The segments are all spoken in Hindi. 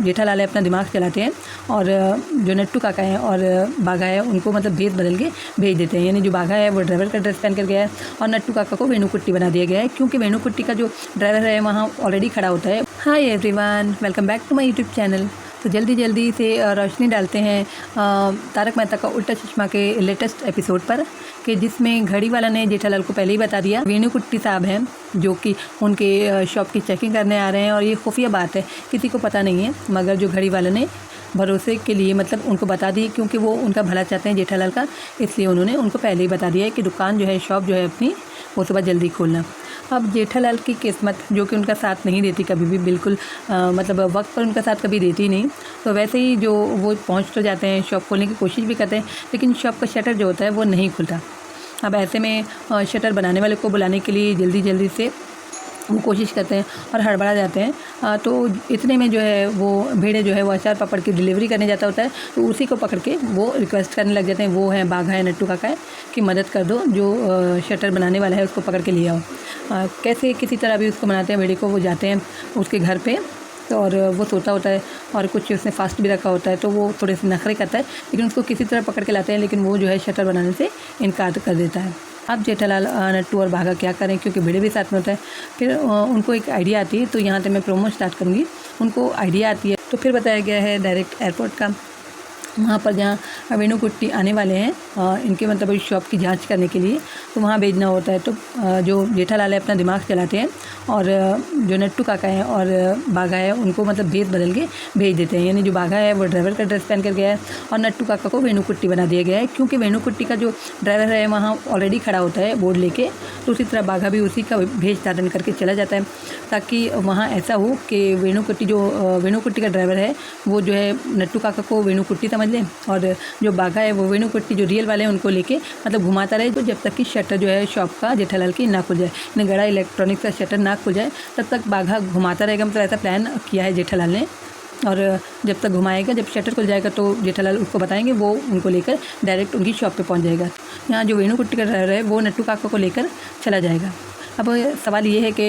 जेठालाल है अपना दिमाग चलाते हैं और जो नट्टू काका है और बाघा है उनको मतलब भेस बदल के भेज देते हैं। यानी जो बाघा है वो ड्राइवर का ड्रेस पहन कर गया है और नट्टू काका को वेणुकुट्टी बना दिया गया है, क्योंकि वेणुकुट्टी का जो ड्राइवर है वहाँ ऑलरेडी खड़ा होता है। Hi everyone, welcome back to my YouTube channel. तो जल्दी से रोशनी डालते हैं तारक मेहता का उल्टा चश्मा के लेटेस्ट एपिसोड पर, कि जिसमें घड़ी वाला ने जेठालाल को पहले ही बता दिया वेणुकुट्टी साहब हैं जो कि उनके शॉप की चेकिंग करने आ रहे हैं, और ये खुफिया बात है, किसी को पता नहीं है, मगर जो घड़ी वाला ने भरोसे के लिए मतलब उनको बता दी, क्योंकि वो उनका भला चाहते हैं जेठालाल का, इसलिए उन्होंने उनको पहले ही बता दिया है कि दुकान जो है, शॉप जो है अपनी, वो सुबह जल्दी खोलना। अब जेठालाल की किस्मत जो कि उनका साथ नहीं देती कभी भी, बिल्कुल मतलब वक्त पर उनका साथ कभी देती नहीं, तो वैसे ही जो वो पहुंच तो जाते हैं, शॉप खोलने की कोशिश भी करते हैं, लेकिन शॉप का शटर जो होता है वो नहीं खुलता। अब ऐसे में शटर बनाने वाले को बुलाने के लिए जल्दी से वो कोशिश करते हैं और हड़बड़ा जाते हैं। तो इतने में जो है वो भेड़े जो है वो अचार पापड़ की डिलीवरी करने जाता होता है, तो उसी को पकड़ के वो रिक्वेस्ट करने लग जाते हैं, वो है बाघा है, नट्टू काका है, कि मदद कर दो, जो शटर बनाने वाला है उसको पकड़ के ले आओ। कैसे किसी तरह भी उसको बनाते हैं भेड़े को, वो जाते हैं उसके घर पे, तो और वो सोता होता है और कुछ उसने फास्ट भी रखा होता है, तो वो थोड़े से नखरे करता है, लेकिन उसको किसी तरह पकड़ के लाते हैं, लेकिन वो जो है शटर बनाने से इनकार कर देता है। अब जेठालाल, नट्टू और बाघा क्या करें, क्योंकि भेड़े भी साथ में होता है। फिर उनको एक आइडिया आती है, तो यहाँ से मैं प्रोमो स्टार्ट करूँगी। उनको आइडिया आती है, तो फिर बताया गया है डायरेक्ट एयरपोर्ट का, वहाँ पर जहाँ वेणुकुट्टी आने वाले हैं इनके मतलब इस शॉप की जांच करने के लिए, तो वहाँ भेजना होता है। तो जो जेठालाल है अपना दिमाग चलाते हैं और जो नट्टू काका है और बाघा है उनको मतलब भेस बदल के भेज देते हैं। यानी जो बाघा है वो ड्राइवर का ड्रेस पहन कर गया है और नट्टू काका को वेणुकुट्टी बना दिया गया है, क्योंकि वेणुकुट्टी का जो ड्राइवर है वहाँ ऑलरेडी खड़ा होता है बोर्ड लेके, तो उसी तरह बाघा भी उसी का भेष धारण करके चला जाता है, ताकि वहाँ ऐसा हो कि वेणुकुट्टी का ड्राइवर है वो जो है नट्टू काका को वेणुकुट्टी समझ लें, और जो बाघा है वो वेणुकुट्टी जो रियल वाले हैं उनको लेके मतलब घुमाता रहे, तो जब तक कि शटर जो है शॉप का जेठालाल की ना खुल जाए, यानी गड़ा इलेक्ट्रॉनिक्स का शटर ना खुल जाए, तब तक बाघा घुमाता रहेगा। मतलब ऐसा प्लान किया है जेठालाल ने, और जब तक घुमाएगा, जब शटर खुल जाएगा तो जेठालाल उसको बताएंगे, वो उनको लेकर डायरेक्ट उनकी शॉप पे पहुंच जाएगा। यहाँ जो वेणुकुट्टी का ड्राइवर है वो नट्टू काका को लेकर चला जाएगा। अब सवाल ये है कि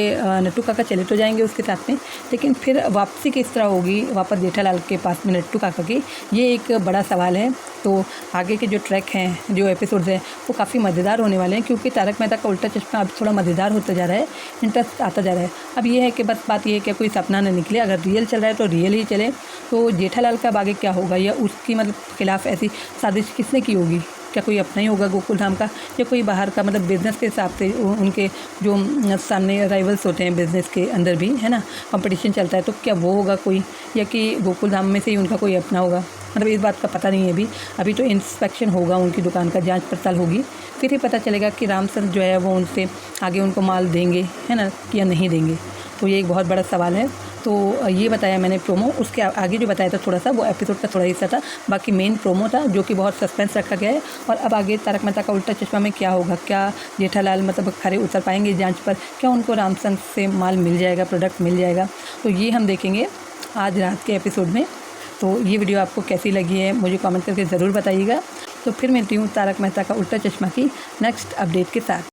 नट्टू काका चले तो जाएंगे उसके साथ में, लेकिन फिर वापसी किस तरह होगी वापस जेठालाल के पास में नट्टू काका की, ये एक बड़ा सवाल है। तो आगे के जो ट्रैक हैं, जो एपिसोड्स हैं, वो काफ़ी मज़ेदार होने वाले हैं, क्योंकि तारक मेहता का उल्टा चश्मा अब थोड़ा मज़ेदार होता जा रहा है, इंटरेस्ट आता जा रहा है। अब ये है कि बस बात ये है कि कोई सपना न निकले, अगर रियल चल रहा है तो रियल ही चले। तो जेठालाल का आगे क्या होगा, या उसकी मतलब खिलाफ ऐसी साजिश किसने की होगी, क्या कोई अपना ही होगा गोकुल धाम का, या कोई बाहर का, मतलब बिज़नेस के हिसाब से उनके जो सामने राइवल्स होते हैं बिज़नेस के अंदर भी, है ना, कंपटीशन चलता है, तो क्या वो होगा कोई, या कि गोकुल धाम में से ही उनका कोई अपना होगा, मतलब इस बात का पता नहीं है अभी तो इंस्पेक्शन होगा उनकी दुकान का, जांच पड़ताल होगी, फिर ही पता चलेगा कि रामचंद्र जो है वो उनसे आगे उनको माल देंगे, है ना, या नहीं देंगे। तो ये एक बहुत बड़ा सवाल है। तो ये बताया मैंने प्रोमो, उसके आगे जो बताया था थोड़ा सा, वो एपिसोड का थोड़ा हिस्सा था, बाकी मेन प्रोमो था जो कि बहुत सस्पेंस रखा गया है। और अब आगे तारक मेहता का उल्टा चश्मा में क्या होगा, क्या जेठालाल मतलब खरे उतर पाएंगे जांच पर, क्या उनको रामचंद्र से माल मिल जाएगा, प्रोडक्ट मिल जाएगा, तो ये हम देखेंगे आज रात के एपिसोड में। तो ये वीडियो आपको कैसी लगी है मुझे कमेंट करके ज़रूर बताइएगा। तो फिर मिलती हूँ तारक मेहता का उल्टा चश्मा की नेक्स्ट अपडेट के साथ।